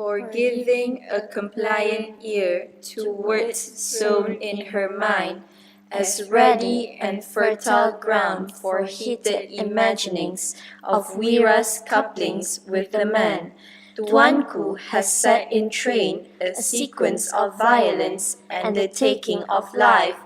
for giving a compliant ear to words sown in her mind, as ready and fertile ground for heated imaginings of Weera's couplings with the man. Tuanku has set in train a sequence of violence and the taking of life.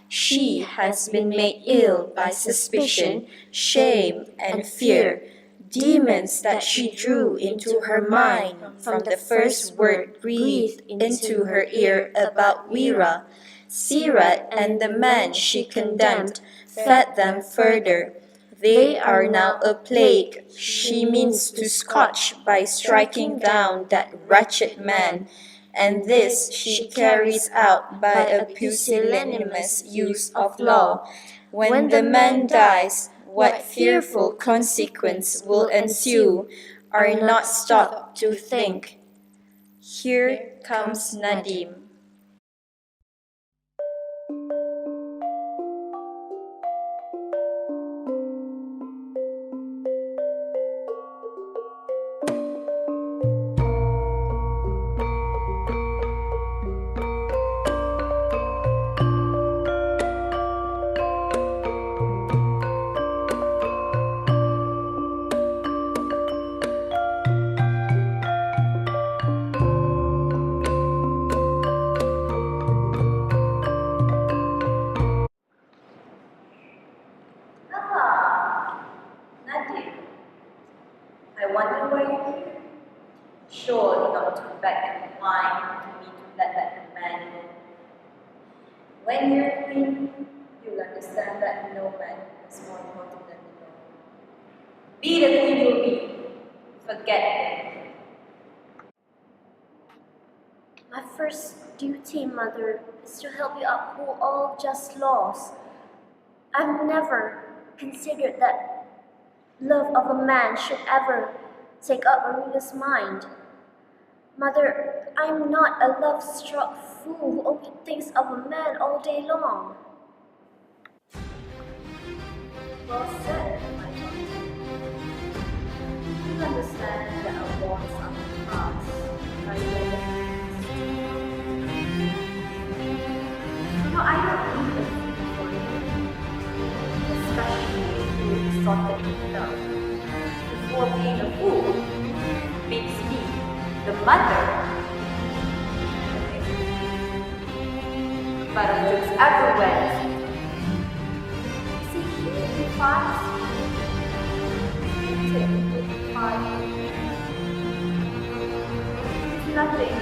She has been made ill by suspicion, shame, and fear, demons that she drew into her mind from the first word breathed into her ear about Weera. Sirat and the man she condemned fed them further. They are now a plague she means to scotch by striking down that wretched man, and this she carries out by a pusillanimous use of law. When the man dies, what fearful consequence will ensue, are not stopped to think. Here comes Nadim. Nadim, I wonder why you're here. Surely not to beg and whine to me to let that man go. When you're a queen, you'll understand that no man is more important than the law. Be the queen you'll be. Forget him. My first duty, Mother, is to help you uphold all just laws. I've never considered that love of a man should ever take up Arena's mind. Mother, I'm not a love-struck fool who only thinks of a man all day long. Well said, my daughter. You understand that our wants are past by your No, I don't need a fool for you, especially if you besotted with love. Before being a fool makes me the mother. But on jokes everywhere. See, he defies me. He defies me. It's nothing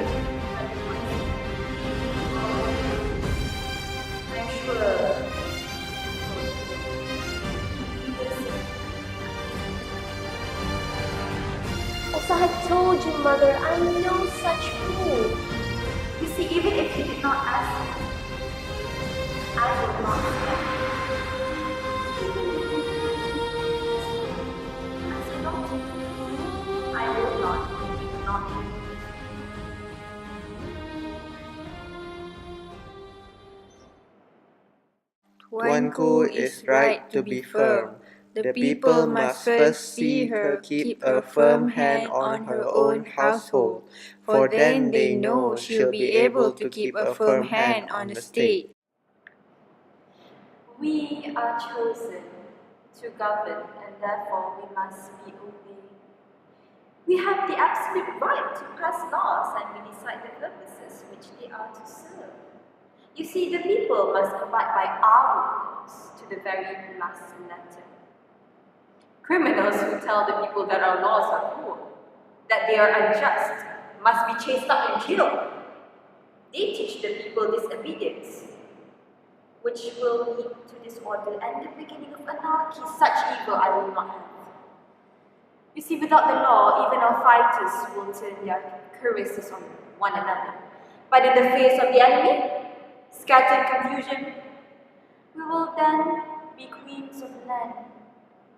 but I'm sure. As I have told you, Mother, I'm no such fool. You see, even if he did not ask me, I would not stop. Ask him not to. I will not. Tuanku is right to be firm. The people must first see her keep a firm hand on her own household, for then they know she'll be able to keep a firm hand on the state. We are chosen to govern, and therefore we must be obeyed. We have the absolute right to pass laws, and we decide the purposes which they are to serve. You see, the people must abide by our laws to the very last letter. Criminals who tell the people that our laws are cruel, that they are unjust, must be chased up and killed. They teach the people disobedience, which will lead to disorder and the beginning of anarchy. Such evil I will not have. You see, without the law, even our fighters will turn their cuirasses on one another. But in the face of the enemy, scattered confusion, we will then be queens of the land,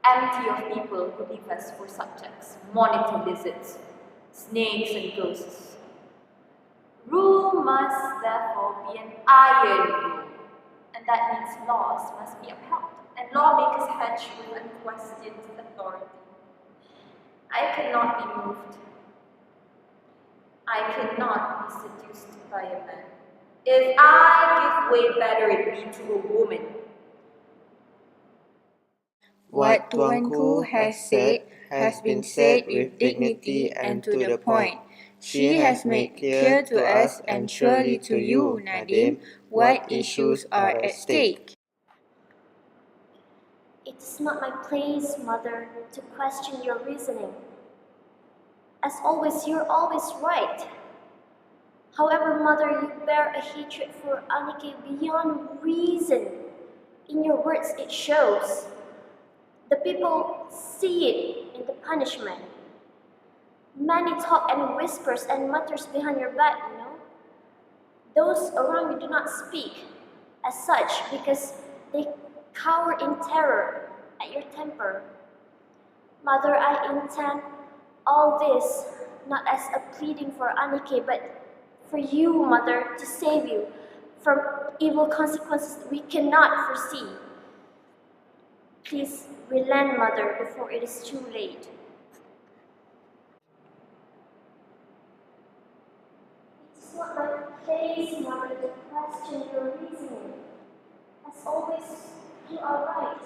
empty of people who leave us for subjects, monitor lizards, snakes and ghosts. Rule must therefore be an iron rule, and that means laws must be upheld, and lawmakers hedge with unquestioned authority. I cannot be moved. I I cannot be seduced by a man. If I give way, better it be to a woman. What Tuanku has said has been said with dignity and to the point. She has made clear to us and surely to you, Nadim, what issues are at stake. It is not my place, Mother, to question your reasoning. As always, you're always right. However, Mother, you bear a hatred for Anike beyond reason. In your words, it shows. The people see it in the punishment. Many talk and whispers and mutters behind your back, you know. Those around you do not speak as such because they cower in terror at your temper. Mother, I intend all this not as a pleading for Anike, but for you, Mother, to save you from evil consequences we cannot foresee. Please relent, Mother, before it is too late. It is not my place, Mother, to question your reasoning. As always, you are right.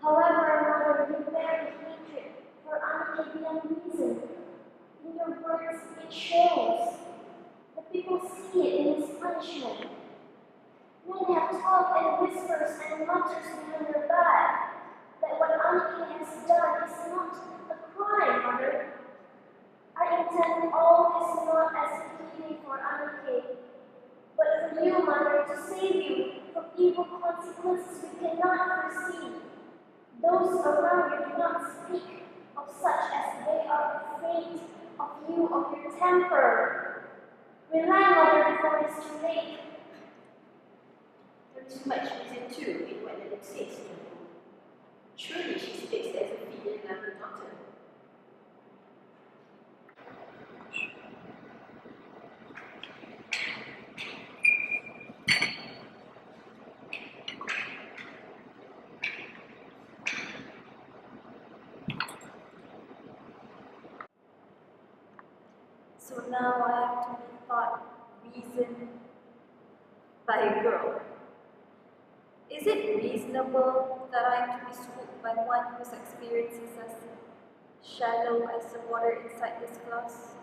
However, Mother, you bear hatred for Anike beyond reason. In your words, it shows. The people see it in his punishment. Many have talked and whispers and mutters behind your back that what Anike has done is not a crime, Mother. I intend all this not as a pleading for Anike, but for you, Mother, to save you from evil consequences we cannot foresee. Those around you do not speak of such as they are afraid of you, of your temper. Relent, Mother, before it is too late. There is much reason too in what Nadim says to me. Surely she speaks as a filial loving daughter. So now I have to be thought reasoned by a girl. Is it reasonable that I am to be swooped by one whose experience is as shallow as the water inside this glass?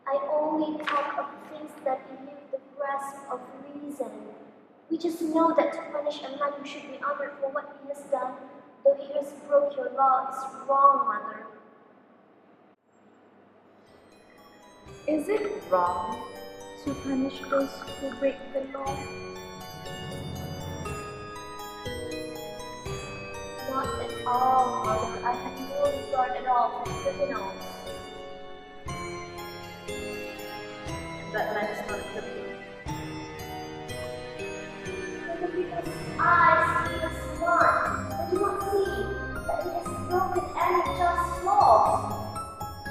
I only talk of things that elude the grasp of reason. We just know that to punish a man who should be honored for what he has done, though he has broke your law, is wrong, Mother. Is it wrong to punish those who break the law? Not at all, Mother. I have no regard at all for criminals. That man is not a criminal. For the people's eyes, he is not. They do not see that he has broken any just laws.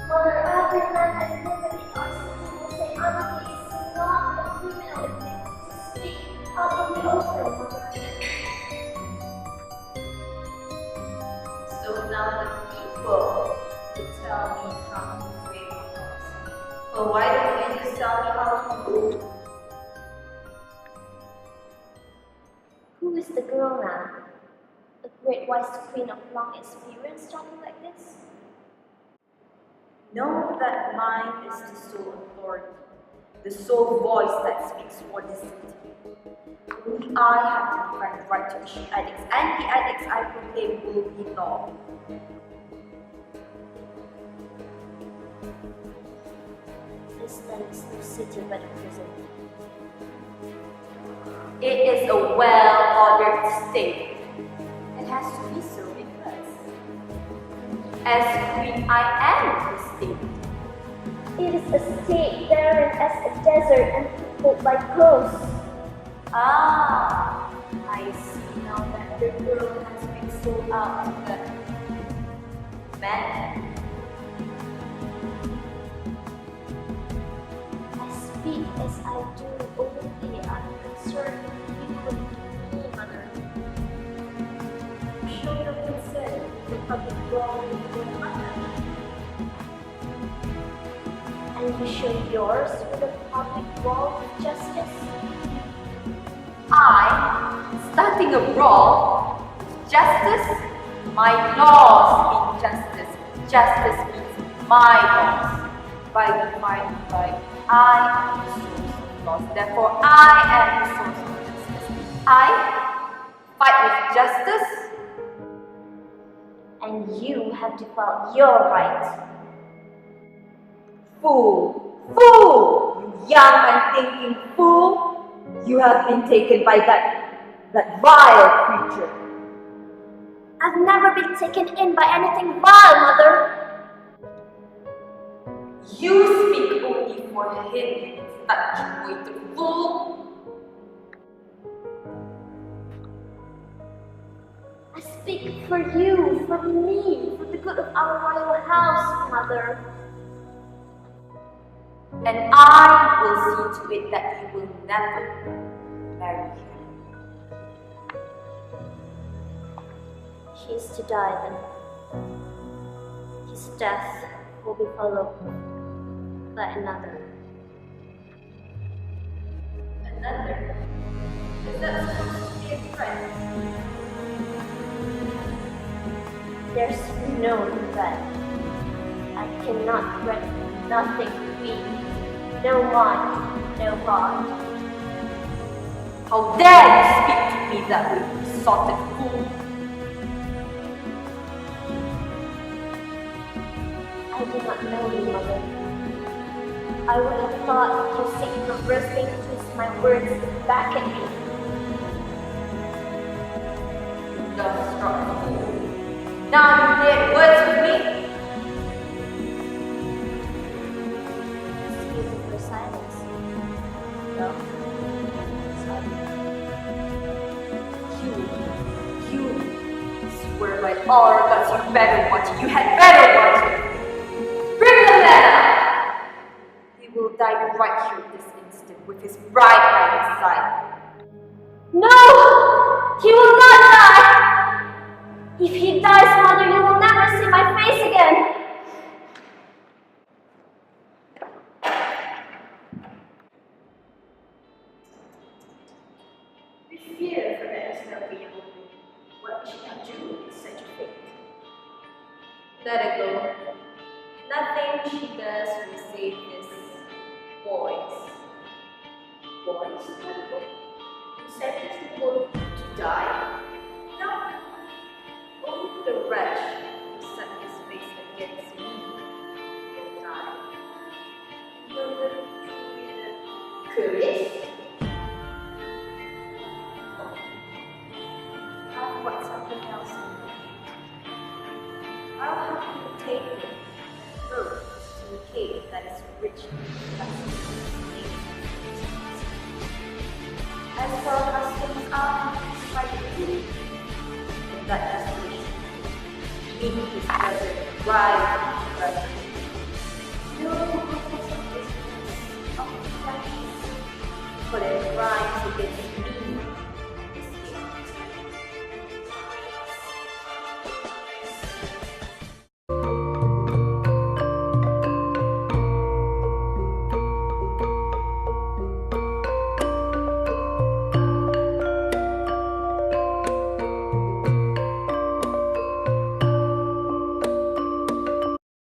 Mother, every man and woman in our city will say Anike is not a criminal if they to speak out in the open, Mother. So now the people will tell me how to break the laws. But why don't they just tell me how to rule? Who is the girl now? A great wise queen of long experience talking like this? Know that mine is the sole authority, the sole voice that speaks for this city. Only I have the divine right to issue edicts, and the edicts I proclaim will be law. This then is no city but a prison. It is a well-ordered state. It has to be so because, as queen, I am the state. It is a state barren as a desert and peopled by ghosts. Ah, I see now that the girl has been sold out to the man. I speak as I do only unconcerned with people to me, Mother. Show your concern. the public wrong with your mother. And you show yours with a public wrong with justice? Starting a brawl, justice, my laws mean justice. Justice means my laws. By defined by I am the source of laws. Therefore, I am the source of justice. I fight with justice, And you have to fight your right. fool, fool, you young unthinking fool. You have been taken by that vile creature. I've never been taken in by anything vile, Mother. You speak only for him, such weight of fool. I speak for you, for me, for the good of our royal house, Mother. And I will see to it that you will never marry him. He is to die then. His death will be followed by another. Another? Is that supposed to be a friend? There's no threat. I cannot threat nothing to me. No one, no God. How dare you speak to me that way, you besotted fool? I do not know you, Mother. I would have thought you sick of bursting to twist my words back at me. You love-struck fool. Now you dare words with me? Excuse me for silence. No. Sorry. You swear by all our gods you better watch it. You had better watch it. Bring the letter! He will die right here this instant with his bride by his side. No! He will not die! If he dies, Mother, you will never see my face again! We fear for there is no real woman. What we shall do in such a fate. Let it go. Nothing she does will save this boys. Boys, what? You said this boy to die? No. Only the wretch who set his face against me will die. The little Curious? I've got something else in mind. I'll have you take him and throw it to a cave that is rich in customs. As for our customs are quite good, in that destination, meet his brother, ride his brother. No purpose of business of flesh, but it rhymes against